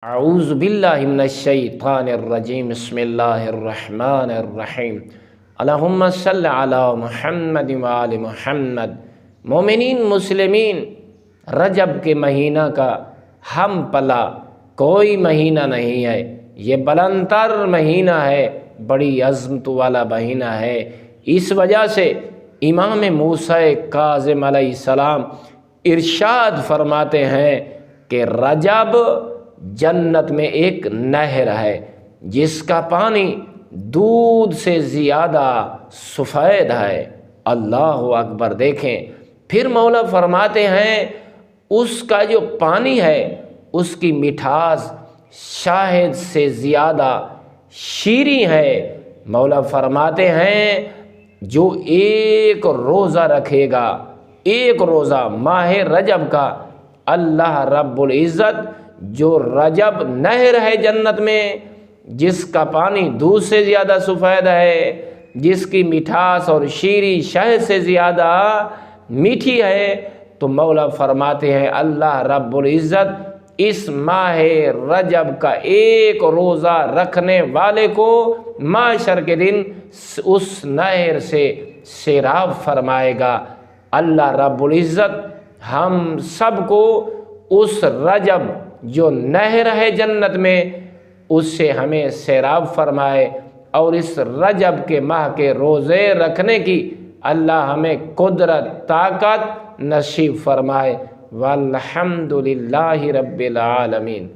अऊज़ु बिल्लाहि मिनश्शैतानिर्रजीम बिस्मिल्लाहिर्रहमानिर्रहीम अल्लाहुम्मा सल्लि अला मुहम्मद व आलि मुहम्मद। मोमिनीन मुस्लिमीन, रजब के महीना का हम पला कोई महीना नहीं है। ये बुलंदतर महीना है, बड़ी अज़मत वाला महीना है। इस वजह से इमाम मूसा काज़िम अलैहिस्सलाम इरशाद फरमाते हैं कि रजब जन्नत में एक नहर है जिसका पानी दूध से ज़्यादा सफ़ेद है। अल्लाह अकबर। देखें, फिर मौला फरमाते हैं उसका जो पानी है उसकी मिठास शहद से ज़्यादा शीरी है। मौला फरमाते हैं जो एक रोज़ा रखेगा, एक रोज़ा माह रजब का, अल्लाह रब्बुल इज़्ज़त जो रजब नहर है जन्नत में जिसका पानी दूध से ज़्यादा सफ़ेद है, जिसकी मिठास और शीरी शहद से ज़्यादा मीठी है, तो मौला फरमाते हैं अल्लाह रब्बुल इज़्ज़त इस माह रजब का एक रोज़ा रखने वाले को माशर के दिन उस नहर से सैराब फरमाएगा। अल्लाह रब्बुल इज़्ज़त हम सबको उस रजब जो नहर है जन्नत में उससे हमें सैराब फरमाए और इस रजब के माह के रोज़े रखने की अल्लाह हमें कुदरत ताकत नसीब फरमाए। वल्हम्दुलिल्लाहि रब्बिल आलमीन।